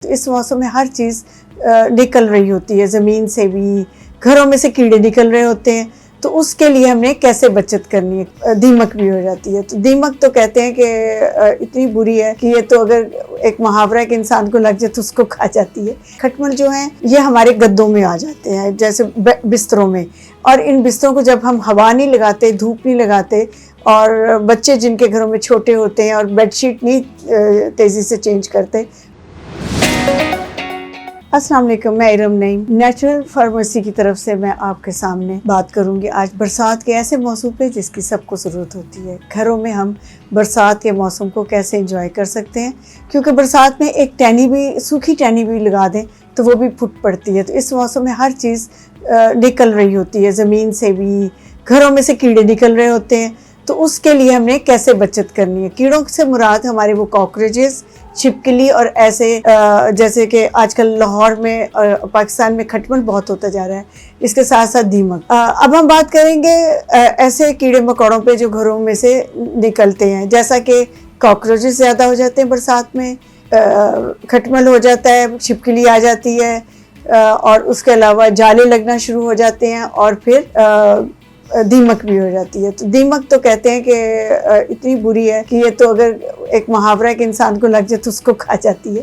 तो इस मौसम में हर चीज़ निकल रही होती है, ज़मीन से भी, घरों में से कीड़े निकल रहे होते हैं। तो उसके लिए हमने कैसे बचत करनी है। दीमक भी हो जाती है, तो दीमक तो कहते हैं कि इतनी बुरी है कि ये तो अगर एक मुहावरा के इंसान को लग जाए तो उसको खा जाती है। खटमल जो है ये हमारे गद्दों में आ जाते हैं, जैसे बिस्तरों में। और इन बिस्तरों को जब हम हवा नहीं लगाते, धूप नहीं लगाते, और बच्चे जिनके घरों में छोटे होते हैं और बेडशीट नहीं तेज़ी से चेंज करते। अस्सलाम वालेकुम, मैं इरम नईम नेचुरल फार्मेसी की तरफ से मैं आपके सामने बात करूंगी आज बरसात के ऐसे मौसम पे जिसकी सबको ज़रूरत होती है। घरों में हम बरसात के मौसम को कैसे एंजॉय कर सकते हैं, क्योंकि बरसात में एक टहनी भी, सूखी टहनी भी लगा दें तो वो भी फुट पड़ती है। तो इस मौसम में हर चीज़ निकल रही होती है, ज़मीन से भी, घरों में से कीड़े निकल रहे होते हैं। तो उसके लिए हमने कैसे बचत करनी है। कीड़ों से मुराद हमारे वो कॉकरोचेस, छिपकली और ऐसे जैसे कि आजकल लाहौर में पाकिस्तान में खटमल बहुत होता जा रहा है, इसके साथ साथ दीमक। अब हम बात करेंगे ऐसे कीड़े मकोड़ों पे जो घरों में से निकलते हैं, जैसा कि कॉकरोचेस ज़्यादा हो जाते हैं बरसात में, खटमल हो जाता है, छिपकली आ जाती है, और उसके अलावा जाले लगना शुरू हो जाते हैं, और फिर दीमक भी हो जाती है। तो दीमक तो कहते हैं कि इतनी बुरी है कि ये तो अगर एक मुहावरा के इंसान को लग जाए तो उसको खा जाती है।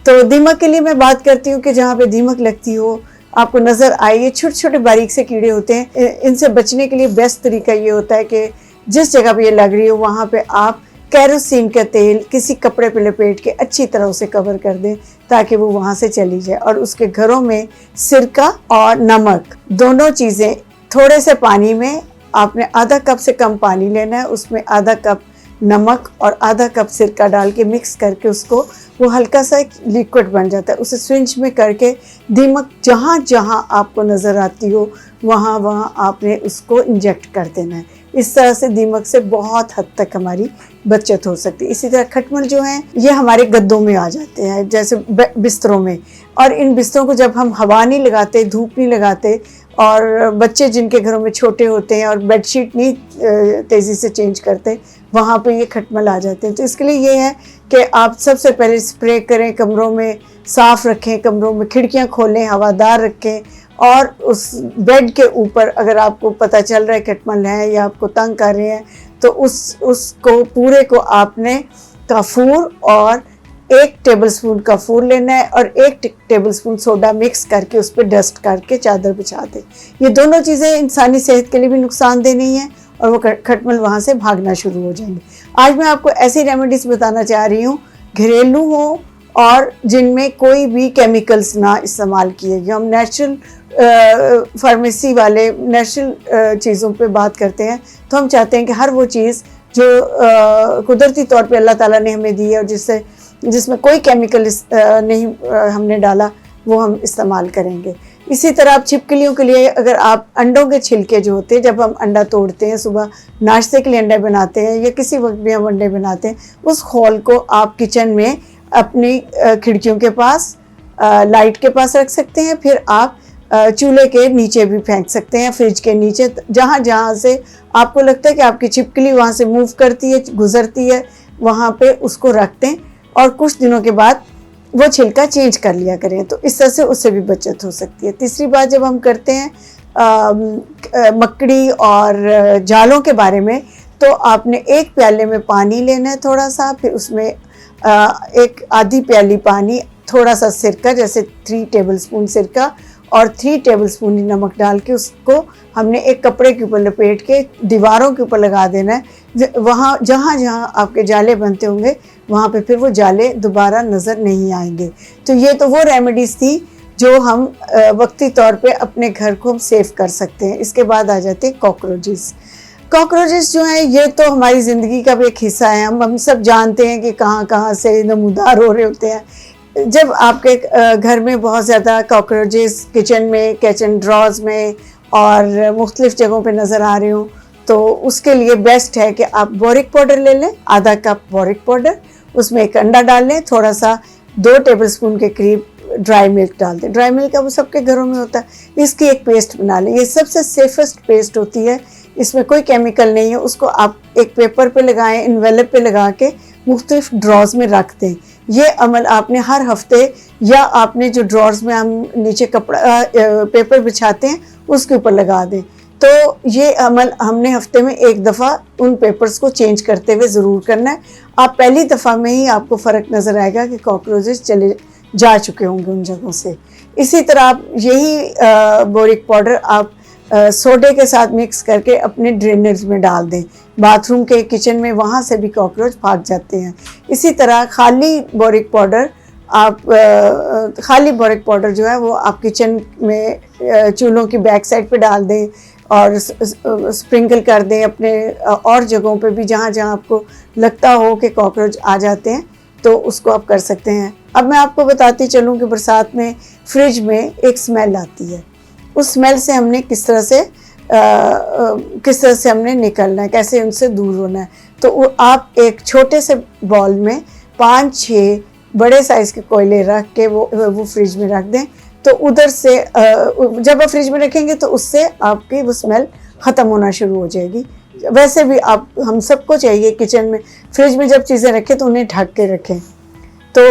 तो दीमक के लिए मैं बात करती हूँ कि जहाँ पे दीमक लगती हो, आपको नज़र आए, ये छोटे छोटे बारीक से कीड़े होते हैं। इनसे बचने के लिए बेस्ट तरीका ये होता है कि जिस जगह पे ये लग रही हो वहाँ पे आप केरोसिन का तेल किसी कपड़े पे लपेट के अच्छी तरह उसे कवर कर दें, ताकि वो वहाँ से चली जाए। और उसके घरों में सिरका और नमक दोनों चीज़ें, थोड़े से पानी में आपने आधा कप से कम पानी लेना है, उसमें आधा कप नमक और आधा कप सिरका डाल के मिक्स करके उसको, वो हल्का सा एक लिक्विड बन जाता है, उसे स्विंच में करके दीमक जहाँ जहाँ आपको नज़र आती हो वहाँ वहाँ आपने उसको इंजेक्ट कर देना है। इस तरह से दीमक से बहुत हद तक हमारी बचत हो सकती है। इसी तरह खटमल जो हैं ये हमारे गद्दों में आ जाते हैं, जैसे बिस्तरों में। और इन बिस्तरों को जब हम हवा नहीं लगाते, धूप नहीं लगाते, और बच्चे जिनके घरों में छोटे होते हैं और बेडशीट नहीं तेज़ी से चेंज करते, वहाँ पे ये खटमल आ जाते हैं। तो इसके लिए ये है कि आप सबसे पहले स्प्रे करें, कमरों में साफ़ रखें, कमरों में खिड़कियाँ खोलें, हवादार रखें, और उस बेड के ऊपर अगर आपको पता चल रहा है खटमल है या आपको तंग कर रहे हैं, तो उसको पूरे को आपने काफूर और 1 टेबलस्पून काफूर लेना है और 1 टेबलस्पून सोडा मिक्स करके उस पर डस्ट करके चादर बिछा दें। ये दोनों चीज़ें इंसानी सेहत के लिए भी नुकसानदेह नहीं है, और वो खटमल वहाँ से भागना शुरू हो जाएंगे। आज मैं आपको ऐसी रेमेडीज़ बताना चाह रही हूँ, घरेलू हो और जिनमें कोई भी केमिकल्स ना इस्तेमाल किए गए। हम नेचुरल फार्मेसी वाले नेचुरल चीज़ों पे बात करते हैं, तो हम चाहते हैं कि हर वो चीज़ जो कुदरती तौर पे अल्लाह ताला ने हमें दी है और जिसमें कोई केमिकल नहीं हमने डाला, वो हम इस्तेमाल करेंगे। इसी तरह आप छिपकलियों के लिए, अगर आप अंडों के छिलके जो होते हैं, जब हम अंडा तोड़ते हैं, सुबह नाश्ते के लिए अंडे बनाते हैं या किसी वक्त भी हम अंडे बनाते हैं, उस खोल को आप किचन में अपनी खिड़कियों के पास, लाइट के पास रख सकते हैं। फिर आप चूल्हे के नीचे भी फेंक सकते हैं, फ्रिज के नीचे, जहाँ जहाँ से आपको लगता है कि आपकी छिपकली वहाँ से मूव करती है, गुजरती है, वहाँ पे उसको रख दें, और कुछ दिनों के बाद वो छिलका चेंज कर लिया करें। तो इस तरह से उससे भी बचत हो सकती है। तीसरी बात जब हम करते हैं मकड़ी और जालों के बारे में, तो आपने 1 प्याले में पानी लेना है थोड़ा सा, फिर उसमें 1 आधी प्याली पानी, थोड़ा सा सिरका, जैसे 3 टेबलस्पून सिरका और 3 टेबलस्पून नमक डाल के उसको हमने एक कपड़े के ऊपर लपेट के दीवारों के ऊपर लगा देना है। वहाँ जहाँ जहाँ आपके जाले बनते होंगे वहाँ पे फिर वो जाले दोबारा नज़र नहीं आएंगे। तो ये तो वो रेमेडीज़ थी जो हम वक्ती तौर पे अपने घर को हम सेफ कर सकते हैं। इसके बाद आ जाते हैं कॉकरोचेस। कॉकरोचेस जो हैं ये तो हमारी ज़िंदगी का भी एक हिस्सा है। हम सब जानते हैं कि कहाँ कहाँ से नमूदार हो रहे होते हैं। जब आपके घर में बहुत ज़्यादा कॉकरोचेस किचन में, किचन ड्रॉज में और मुख्तलिफ़ जगहों पे नज़र आ रहे हो, तो उसके लिए बेस्ट है कि आप बोरिक पाउडर ले लें, आधा कप बोरिक पाउडर, उसमें 1 अंडा डाल लें, थोड़ा सा 2 टेबलस्पून के करीब ड्राई मिल्क डाल दें। ड्राई मिल्क का वो सबके घरों में होता है। इसकी एक पेस्ट बना लें। ये सबसे सेफेस्ट पेस्ट होती है, इसमें कोई केमिकल नहीं है। उसको आप एक पेपर पे लगाएं, इन्वेलप पे लगा के मुख्तलिफ ड्रॉज में रख दें। ये अमल आपने हर हफ्ते या आपने जो ड्रॉर्स में हम नीचे कपड़ा पेपर बिछाते हैं उसके ऊपर लगा दें। तो ये अमल हमने हफ्ते में एक दफ़ा उन पेपर्स को चेंज करते हुए ज़रूर करना है। आप पहली दफ़ा में ही आपको फ़र्क नज़र आएगा कि कॉकरोचेस चले जा चुके होंगे उन जगहों से। इसी तरह आप यही बोरिक पाउडर आप सोडे के साथ मिक्स करके अपने ड्रेनेज में डाल दें, बाथरूम के, किचन में, वहाँ से भी कॉकरोच भाग जाते हैं। इसी तरह खाली बोरिक पाउडर जो है वो आप किचन में चूल्हों की बैक साइड पे डाल दें और स्प्रिंकल कर दें अपने और जगहों पे भी जहाँ जहाँ आपको लगता हो कि कॉकरोच आ जाते हैं, तो उसको आप कर सकते हैं। अब मैं आपको बताती चलूँ कि बरसात में फ्रिज में एक स्मेल आती है, उस स्मेल से हमने किस तरह से हमने निकलना है, कैसे उनसे दूर होना है। तो आप एक छोटे से बॉल में 5-6 बड़े साइज़ के कोयले रख के वो फ्रिज में रख दें। तो उधर से जब आप फ्रिज में रखेंगे तो उससे आपकी वो स्मेल ख़त्म होना शुरू हो जाएगी। वैसे भी हम सबको चाहिए किचन में फ्रिज में जब चीज़ें रखें तो उन्हें ढक के रखें। तो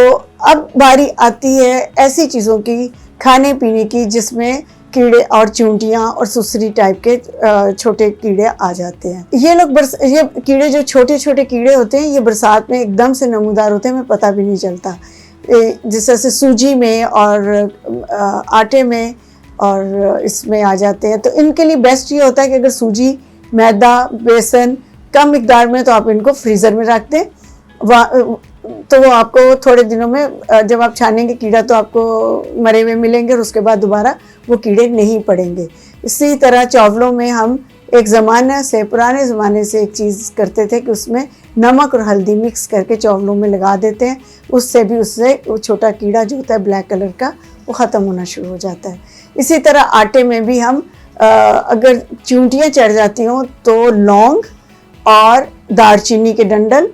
अब बारी आती है ऐसी चीज़ों की, खाने पीने की, जिसमें कीड़े और चूंटियाँ और सुसरी टाइप के छोटे कीड़े आ जाते हैं। ये कीड़े जो छोटे छोटे कीड़े होते हैं, ये बरसात में एकदम से नमूदार होते हैं, हमें पता भी नहीं चलता। जिस तरह से सूजी में और आटे में और इसमें आ जाते हैं। तो इनके लिए बेस्ट ये होता है कि अगर सूजी, मैदा, बेसन कम मिकदार में, तो आप इनको फ्रीज़र में रख दें। तो वो आपको थोड़े दिनों में जब आप छानेंगे कीड़ा तो आपको मरे हुए मिलेंगे और उसके बाद दोबारा वो कीड़े नहीं पड़ेंगे। इसी तरह चावलों में हम पुराने ज़माने से एक चीज़ करते थे कि उसमें नमक और हल्दी मिक्स करके चावलों में लगा देते हैं। उससे वो छोटा कीड़ा जो होता है ब्लैक कलर का, वो ख़त्म होना शुरू हो जाता है। इसी तरह आटे में भी हम अगर चूंटियाँ चढ़ जाती हों तो लौंग और दालचीनी के डंडल,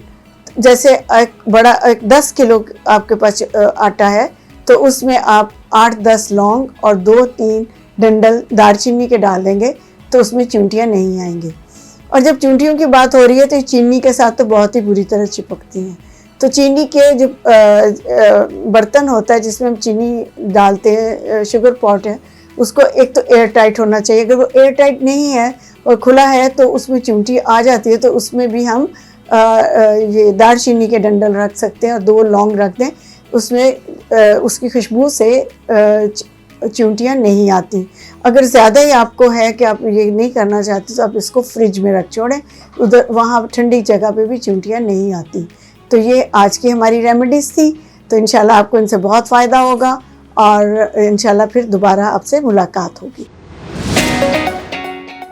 जैसे एक 10 किलो आपके पास आटा है तो उसमें आप 8-10 लौंग और 2-3 डंडल दालचीनी के डाल देंगे तो उसमें चूंटियाँ नहीं आएंगी। और जब चूंटियों की बात हो रही है तो चीनी के साथ तो बहुत ही बुरी तरह चिपकती हैं। तो चीनी के जो बर्तन होता है जिसमें हम चीनी डालते हैं, शुगर पॉट है, उसको एक तो एयर टाइट होना चाहिए। अगर वो एयर टाइट नहीं है और खुला है तो उसमें चूंटी आ जाती है, तो उसमें भी हम ये दालचीनी के डंडल रख सकते हैं और 2 लौंग रख दें। उसमें उसकी खुशबू से चूंटियाँ नहीं आती। अगर ज़्यादा ही आपको है कि आप ये नहीं करना चाहते तो आप इसको फ्रिज में रख छोड़ें, उधर वहाँ ठंडी जगह पे भी चूंटियाँ नहीं आती। तो ये आज की हमारी रेमेडीज़ थी। तो इंशाल्लाह आपको इनसे बहुत फ़ायदा होगा और इंशाल्लाह फिर दोबारा आपसे मुलाकात होगी।